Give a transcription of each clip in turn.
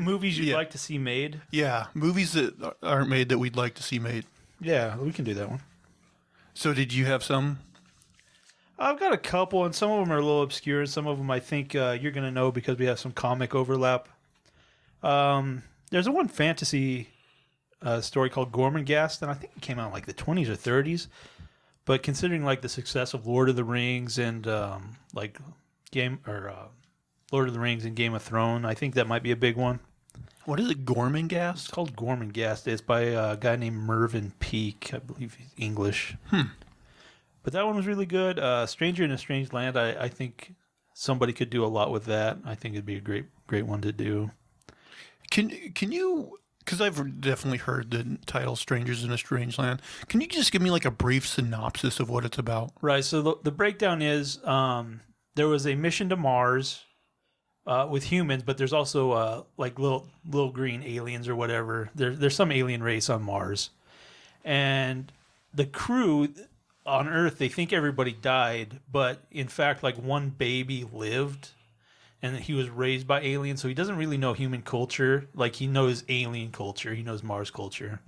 movies you'd like to see made? Yeah, movies that aren't made that we'd like to see made. Yeah, we can do that one. So did you have some? I've got a couple, and some of them are a little obscure, and some of them I think you're going to know because we have some comic overlap. There's one fantasy story called Gormenghast, and I think it came out in like the 20s or 30s. But considering like the success of Lord of the Rings and like Lord of the Rings and Game of Thrones, I think that might be a big one. What is it, Gormenghast? It's called Gormenghast. It's by a guy named Mervyn Peake. I believe he's English. But that one was really good. Stranger in a Strange Land, I think somebody could do a lot with that. I think it'd be a great one to do. Can you, because I've definitely heard the title Strangers in a Strange Land, can you just give me like a brief synopsis of what it's about? Right, so the breakdown is there was a mission to Mars with humans, but there's also like little green aliens or whatever. There's some alien race on Mars. And the crew on Earth, they think everybody died, but in fact, like one baby lived, and he was raised by aliens, so he doesn't really know human culture. Like, he knows alien culture, he knows Mars culture.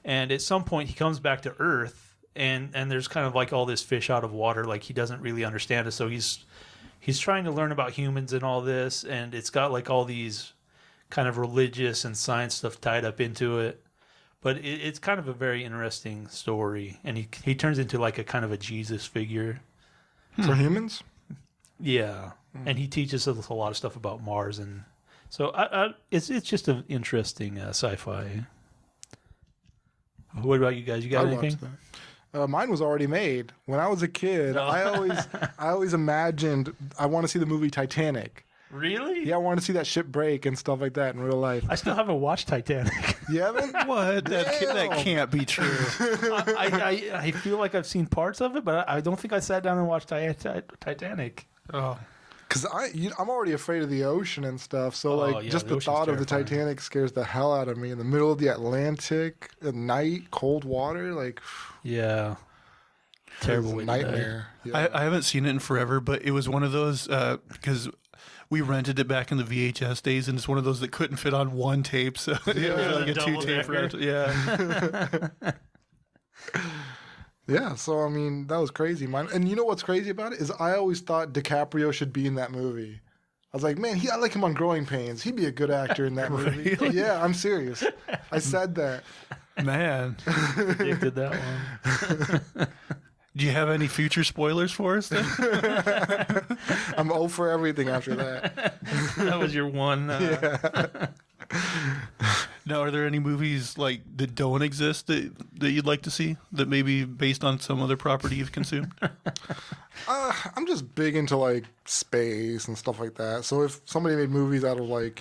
And at some point, he comes back to Earth, and there's kind of like all this fish out of water, like he doesn't really understand us, so he's trying to learn about humans and all this, and it's got like all these kind of religious and science stuff tied up into it. But it's kind of a very interesting story, and he turns into like a kind of a Jesus figure. For humans? Yeah, and he teaches us a lot of stuff about Mars, and so it's just an interesting sci-fi. What about you guys? You got anything? Mine was already made. When I was a kid, I always imagined I want to see the movie Titanic. Really? Yeah, I want to see that ship break and stuff like that in real life. I still haven't watched Titanic. You haven't? What? That can't be true. I feel like I've seen parts of it, but I don't think I sat down and watched Titanic. Oh. Because I'm already afraid of the ocean and stuff. So, just the thought of the Titanic scares the hell out of me. In the middle of the Atlantic, at night, cold water, like... Yeah. Terrible nightmare. Yeah. I haven't seen it in forever, but it was one of those, because... we rented it back in the VHS days, and it's one of those that couldn't fit on one tape, so it was like a two-tape rental. Yeah. Yeah, so, I mean, that was crazy. And you know what's crazy about it? Is I always thought DiCaprio should be in that movie. I was like, man, I like him on Growing Pains. He'd be a good actor in that movie. Really? Yeah, I'm serious. I said that. Man. Predicted that one. Do you have any future spoilers for us then? I'm 0 for everything after that. That was your one. Yeah. Now, are there any movies like that don't exist that you'd like to see that may be based on some other property you've consumed? I'm just big into like space and stuff like that. So if somebody made movies out of like,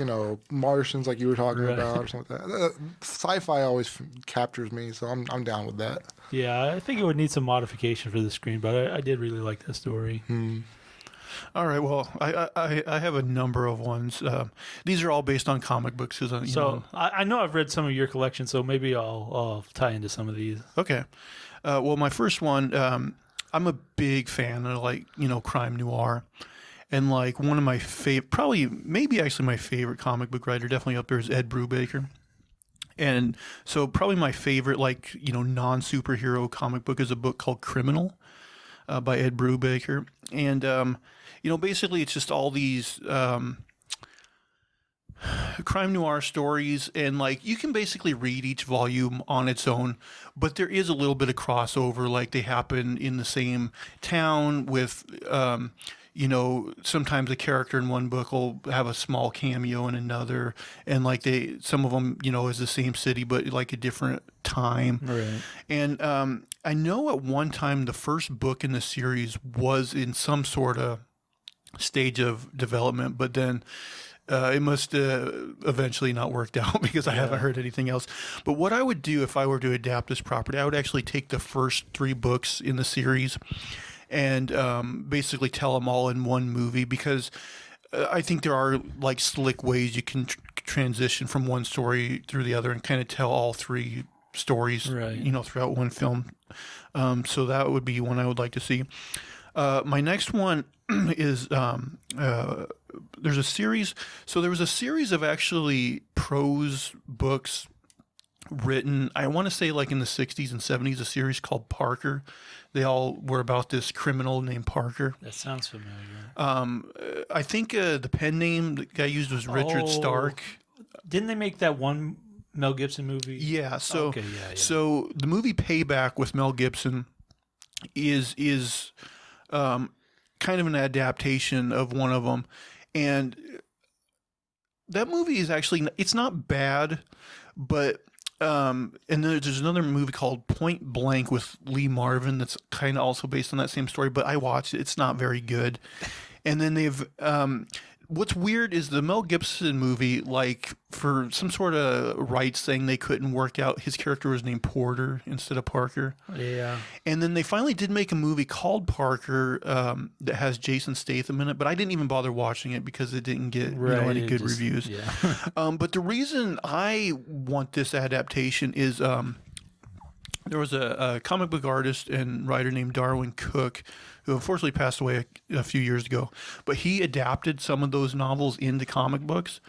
Martians like you were talking about or something like that, sci-fi always captures me. So I'm down with that. Yeah, I think it would need some modification for the screen, but I did really like that story. All right. Well, I have a number of ones. These are all based on comic books. I know I've read some of your collection, so maybe I'll tie into some of these. Okay. Well, my first one, I'm a big fan of crime noir, and like one of my maybe my favorite comic book writer, definitely up there, is Ed Brubaker. And so probably my favorite non-superhero comic book is a book called Criminal by Ed Brubaker. And basically it's just all these crime noir stories, and like you can basically read each volume on its own, but there is a little bit of crossover, like they happen in the same town with sometimes a character in one book will have a small cameo in another, and like some of them is the same city but like a different time. Right. And I know at one time the first book in the series was in some sort of stage of development, but then it must eventually not worked out because I haven't heard anything else. But what I would do if I were to adapt this property, I would actually take the first 3 books in the series and basically tell them all in one movie, because I think there are like slick ways you can transition from one story through the other and kind of tell all 3 stories, right, throughout one film. So that would be one I would like to see. My next one is there's a series. So there was a series of actually prose books written, I want to say like in the 60s and 70s, a series called Parker. They all were about this criminal named Parker. That sounds familiar. I think the pen name the guy used was Richard Stark. Didn't they make that one Mel Gibson movie? Yeah. So okay, yeah. So the movie Payback with Mel Gibson is kind of an adaptation of one of them, and that movie is actually, it's not bad, but and there's another movie called Point Blank with Lee Marvin that's kind of also based on that same story, but I watched it. It's not very good. And then they've what's weird is the Mel Gibson movie, like for some sort of rights thing, they couldn't work out. His character was named Porter instead of Parker. Yeah. And then they finally did make a movie called Parker that has Jason Statham in it, but I didn't even bother watching it because it didn't get any good reviews. Yeah. But the reason I want this adaptation is there was a comic book artist and writer named Darwin Cook who unfortunately passed away a few years ago, but he adapted some of those novels into comic books,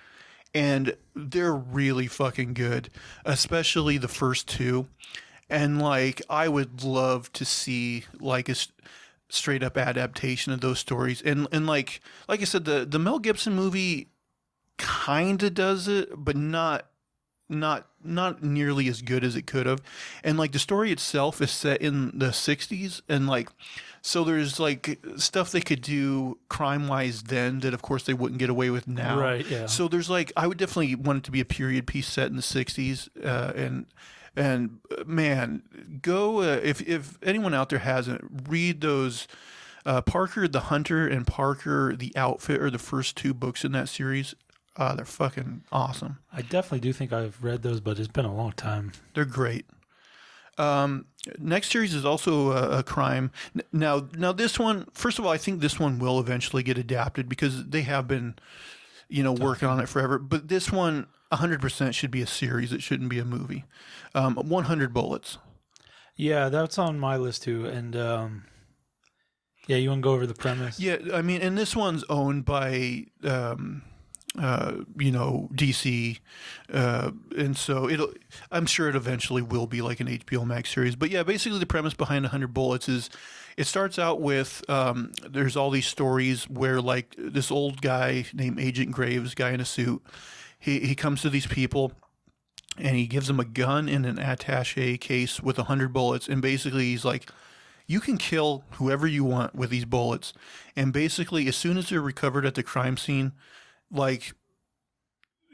and they're really fucking good, especially the first two. And like, I would love to see like a straight up adaptation of those stories. And like I said, the Mel Gibson movie kind of does it, but not nearly as good as it could have. And like the story itself is set in the 60s, and like, so there's like stuff they could do crime wise then that of course they wouldn't get away with now. Right. Yeah. So there's like, I would definitely want it to be a period piece set in the 60s. And man, go if anyone out there hasn't, read those Parker the Hunter and Parker the Outfit are the first two books in that series. They're fucking awesome. I definitely do think I've read those, but it's been a long time. They're great. Next series is also a crime. Now this one, first of all, I think this one will eventually get adapted because they have been, working on it forever. But this one, 100% should be a series. It shouldn't be a movie. 100 Bullets. Yeah, that's on my list too. And yeah, you want to go over the premise? Yeah, I mean, and this one's owned by DC, and so I'm sure it eventually will be like an HBO Max series. But yeah, basically the premise behind 100 Bullets is it starts out with there's all these stories where like this old guy named Agent Graves, guy in a suit, he comes to these people and he gives them a gun in an attaché case with 100 bullets, and basically he's like, you can kill whoever you want with these bullets. And basically as soon as they're recovered at the crime scene, like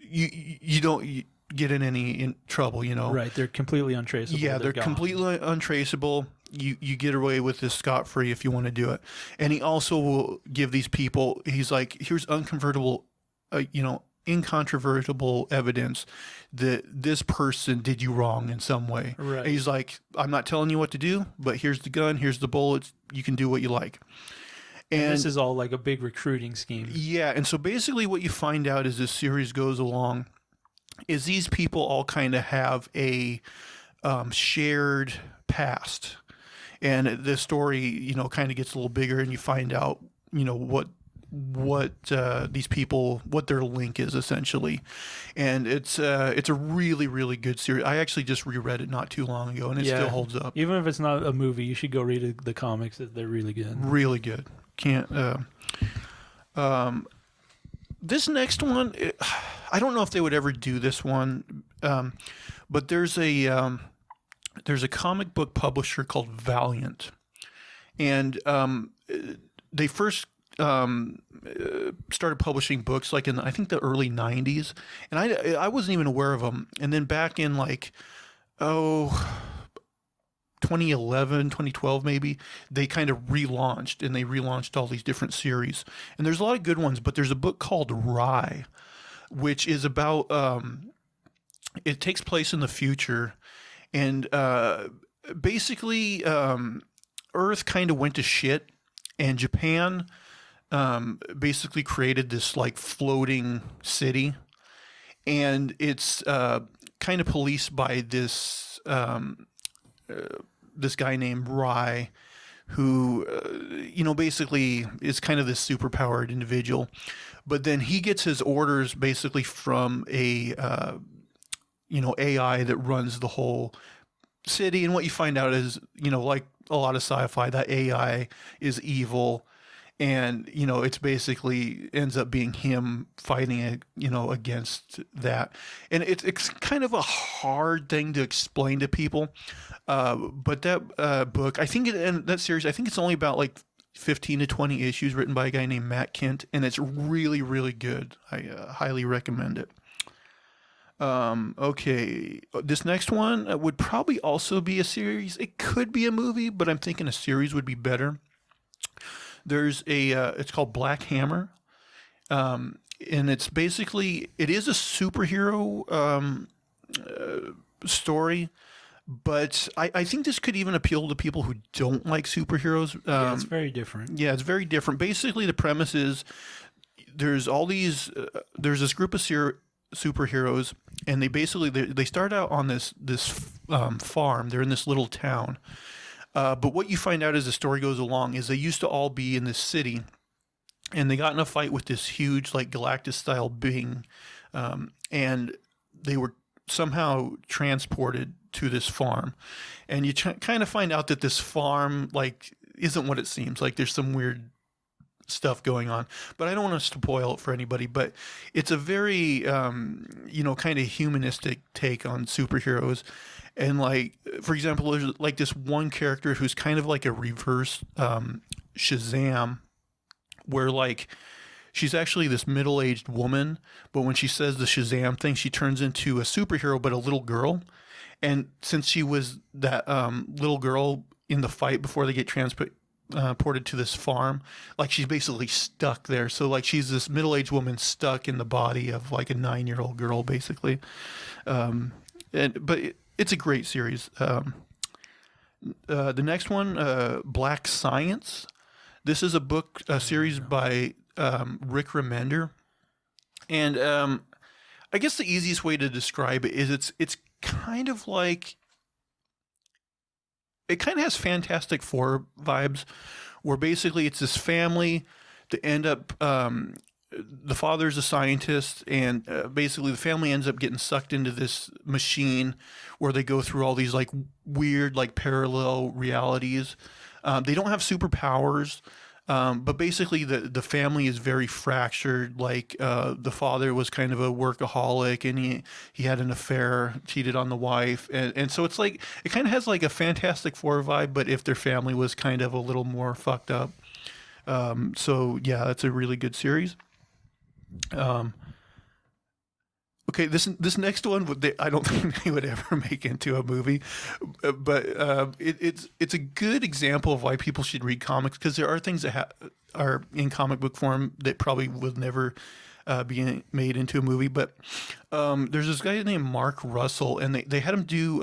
you don't get in any trouble, Right, they're completely untraceable. Yeah, they're gone. completely untraceable. You get away with this scot-free if you want to do it. And he also will give these people, he's like, here's incontrovertible evidence that this person did you wrong in some way. Right. And he's like, I'm not telling you what to do, but here's the gun, here's the bullets, you can do what you like. And this is all like a big recruiting scheme. Yeah, and so basically what you find out as this series goes along is these people all kind of have a shared past. And the story, kind of gets a little bigger, and you find out, what these people, what their link is essentially. And it's a really, really good series. I actually just reread it not too long ago, and it still holds up. Even if it's not a movie, you should go read the comics. They're really good. Really good. Can't. This next one, I don't know if they would ever do this one, but there's a comic book publisher called Valiant, and they first started publishing books like in I think the early 90s, and I wasn't even aware of them. And then back in 2011, 2012 maybe, they kind of relaunched, and they relaunched all these different series. And there's a lot of good ones, but there's a book called Rye, which is about, it takes place in the future, and basically Earth kind of went to shit, and Japan basically created this like floating city, and it's kind of policed by this this guy named Rye, who basically is kind of this superpowered individual. but then he gets his orders basically from a AI that runs the whole city. And what you find out is, like a lot of sci-fi, that AI is evil, and it's basically ends up being him fighting against that. And it's kind of a hard thing to explain to people, but that book, I think and that series, I think it's only about like 15 to 20 issues, written by a guy named Matt Kent, and it's really, really good. I highly recommend it. Okay, this next one would probably also be a series. It could be a movie, but I'm thinking a series would be better. There's it's called Black Hammer, and it's basically, it is a superhero story, but I think this could even appeal to people who don't like superheroes. Yeah, it's very different. Yeah, it's very different. Basically, the premise is there's all these there's this group of superheroes, and they start out on this farm. They're in this little town. But what you find out as the story goes along is they used to all be in this city, and they got in a fight with this huge, like, Galactus-style being, and they were somehow transported to this farm. And you kind of find out that this farm, like, isn't what it seems. Like, there's some weird stuff going on, but I don't want to spoil it for anybody. But it's a very, kind of humanistic take on superheroes. And, like, for example, there's like this one character who's kind of like a reverse Shazam, where, like, she's actually this middle-aged woman, but when she says the Shazam thing, she turns into a superhero, but a little girl. And since she was that little girl in the fight before they get transported to this farm, like, she's basically stuck there. So, like, she's this middle-aged woman stuck in the body of, like, a 9-year-old girl, basically. It's a great series. The next one, Black Science. This is a series by Rick Remender, and I guess the easiest way to describe it is it's kind of like, it kind of has Fantastic Four vibes, where basically it's this family that end up, the father's a scientist, and basically the family ends up getting sucked into this machine where they go through all these, like, weird, like, parallel realities. They don't have superpowers, but basically the family is very fractured. Like, the father was kind of a workaholic, and he had an affair, cheated on the wife, and so it's like, it kind of has like a Fantastic Four vibe, but if their family was kind of a little more fucked up. So yeah, that's a really good series. Okay, this next one, I don't think they would ever make into a movie, but it's a good example of why people should read comics, because there are things that are in comic book form that probably would never be made into a movie. But there's this guy named Mark Russell, and they had him do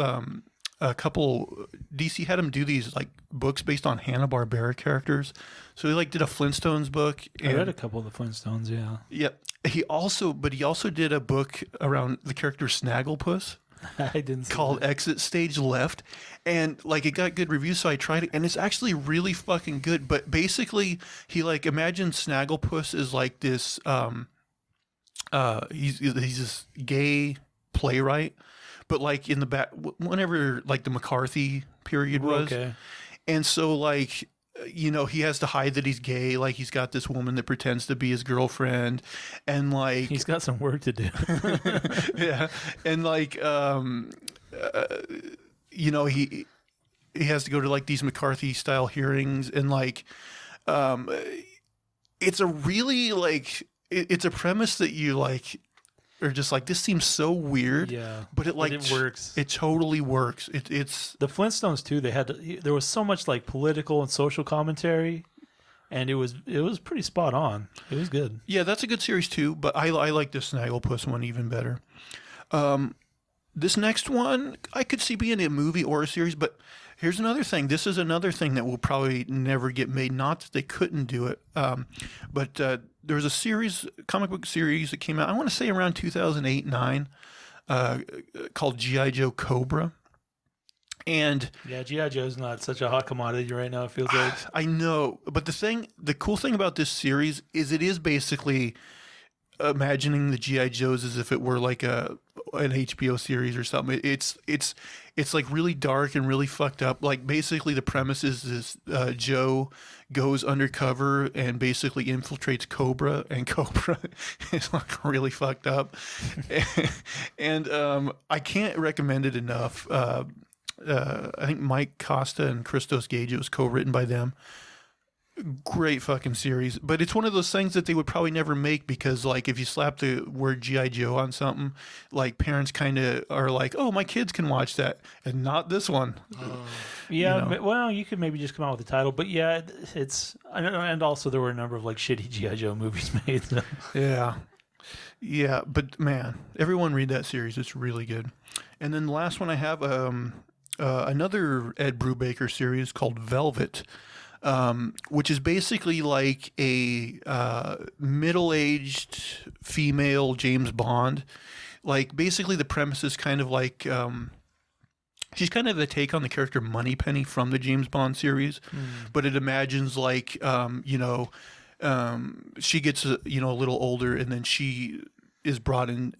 DC had him do these, like, books based on Hanna-Barbera characters. So he, like, did a Flintstones book. I read a couple of the Flintstones, yeah. Yep. He also did a book around the character Snagglepuss. I didn't see called that. Exit Stage Left, and, like, it got good reviews, so I tried it, and it's actually really fucking good. But basically, he, like, imagine Snagglepuss is like this he's this gay playwright, but, like, in the back, whenever, like, the McCarthy period was. Okay. And so, like, he has to hide that he's gay. Like, he's got this woman that pretends to be his girlfriend, and, like, He's got some work to do. yeah. And, like, he has to go to, like, these McCarthy style hearings, and, like, it's a really, like, it's a premise that you, like, are just like, this seems so weird. Yeah. But it, like, it works. It totally works. It's The Flintstones too. There was so much, like, political and social commentary, and it was pretty spot on. It was good. Yeah, that's a good series too. But I like the Snagglepuss one even better. This next one I could see being a movie or a series. But here's another thing. This is another thing that will probably never get made. Not that they couldn't do it. But there was a comic book series that came out, I want to say around 2008-9, called G.I. Joe Cobra. And yeah, G.I. Joe's not such a hot commodity right now, it feels like. I know, but the cool thing about this series is it is basically, imagining the GI Joes as if it were like an HBO series or something. It's like really dark and really fucked up. Like basically the premise is this Joe goes undercover and basically infiltrates Cobra, and Cobra is like really fucked up. And I can't recommend it enough. I think Mike Costa and Christos Gage, it was co-written by them. Great fucking series, but it's one of those things that they would probably never make because, like, if you slap the word GI Joe on something, like parents kind of are like, "Oh, my kids can watch that," and not this one. Yeah, but, well, you could maybe just come out with the title, but yeah, it's and also there were a number of like shitty GI Joe movies made. So. Yeah, but man, everyone read that series; it's really good. And then the last one I have, another Ed Brubaker series called Velvet. Which is basically like a middle-aged female James Bond. Like basically the premise is kind of like she's kind of the take on the character Moneypenny from the James Bond series, but it imagines like she gets a little older and then she is brought in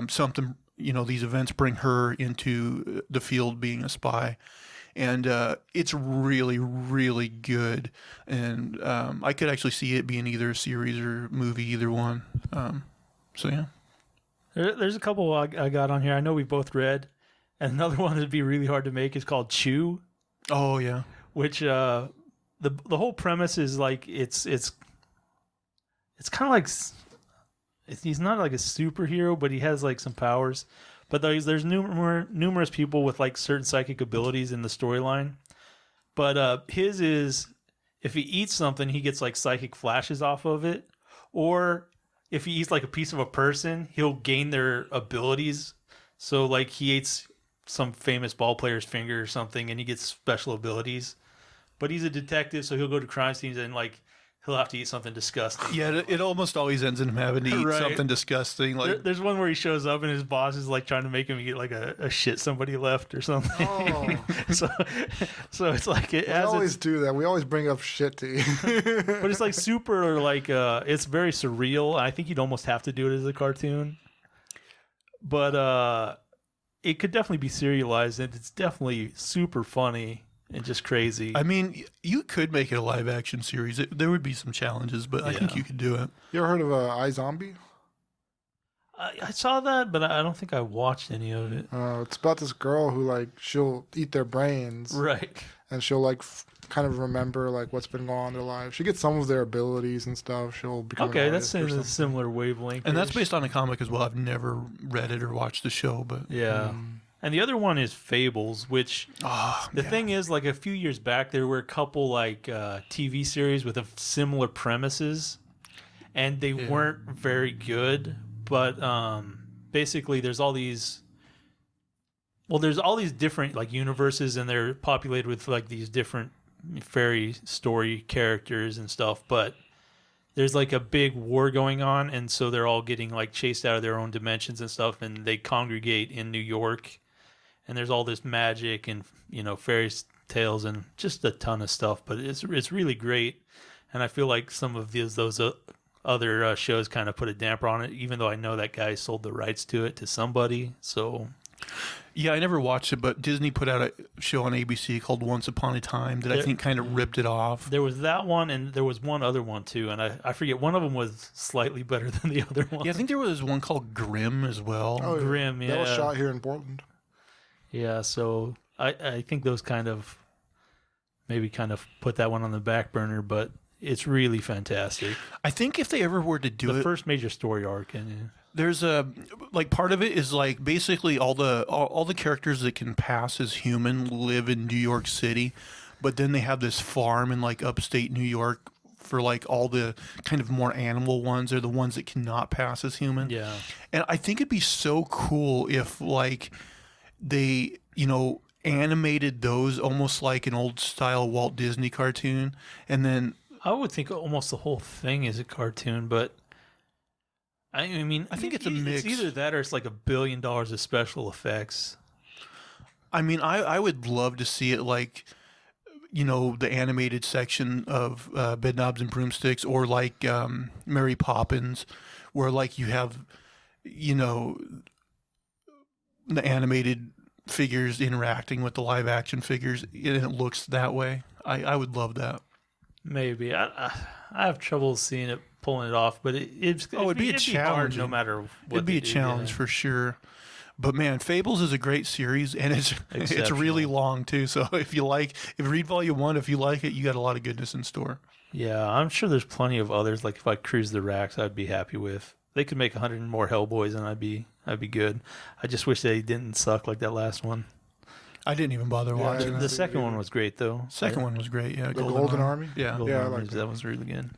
something. These events bring her into the field being a spy. And it's really, really good. And I could actually see it being either a series or movie, either one. So, yeah. There's a couple I got on here. I know we both read. And another one that'd be really hard to make is called Chew. Oh, yeah. Which the whole premise is like it's kind of like he's not like a superhero, but he has like some powers. But there's numerous people with like certain psychic abilities in the storyline. But his is if he eats something, he gets like psychic flashes off of it. Or if he eats like a piece of a person, he'll gain their abilities. So like he eats some famous ball player's finger or something, and he gets special abilities. But he's a detective, so he'll go to crime scenes and like he'll have to eat something disgusting. Yeah, it almost always ends in him having to eat Right. something disgusing. Like There's one where he shows up and his boss is like trying to make him eat like a shit somebody left or something. Oh. so it's like it We has always do that. We always bring up shit to you. but it's like super like it's very surreal. I think you'd almost have to do it as a cartoon. But it could definitely be serialized, and it's definitely super funny and just crazy. I mean, you could make it a live action series. There would be some challenges, but I think you could do it. You ever heard of iZombie? I saw that, but I don't think I watched any of it. It's about this girl who like she'll eat their brains, Right. and she'll like kind of remember like what's been going on in their life. She gets some of their abilities and stuff. She'll become Okay, an that's artist or in a something. similar wavelength. And that's based on a comic as well. I've never read it or watched the show, but Yeah. And the other one is Fables, which the thing is, like a few years back, there were a couple like TV series with similar premises, and they weren't very good. But basically, there's all these different like universes, and they're populated with like these different fairy story characters and stuff. But there's like a big war going on, and so they're all getting like chased out of their own dimensions and stuff, and they congregate in New York. And there's all this magic and fairy tales and just a ton of stuff, but it's really great. And I feel like some of those other shows kind of put a damper on it, even though I know that guy sold the rights to it to somebody. So yeah, I never watched it, but Disney put out a show on ABC called Once Upon a Time that I think kind of ripped it off. there was that one, and there was one other one too, and I forget. One of them was slightly better than the other one. Yeah, I think there was one called Grimm as well. Oh, Grimm, That was yeah. shot here in Portland. Yeah, so I think those kind of put that one on the back burner, but it's really fantastic. I think if they ever were to do The it, first major story arc, and there's a like part of it is like basically all the characters that can pass as human live in New York City, but then they have this farm in like upstate New York for like all the kind of more animal ones are the ones that cannot pass as human. yeah. And I think it'd be so cool if like they, animated those almost like an old style Walt Disney cartoon. And then I would think almost the whole thing is a cartoon, but I mean, I think it's a mix. It's either that or it's like $1 billion of special effects. I mean, I would love to see it like, the animated section of Bedknobs and Broomsticks, or like Mary Poppins, where like you have, the animated figures interacting with the live action figures, and it looks that way. I would love that. Maybe I have trouble seeing it pulling it off, but it'd be a challenge. No matter what It'd be a challenge for sure. But man, Fables is a great series, and it's really long too. So if you read volume 1, if you like it, you got a lot of goodness in store. Yeah, I'm sure there's plenty of others. Like if I cruise the racks, I'd be happy with. They could make 100 more Hellboys, and I'd be good. I just wish they didn't suck like that last one. I didn't even bother watching. The second one was great though. Second one was great. Yeah, the Golden Army. Yeah, Golden I Armies, like that was really good.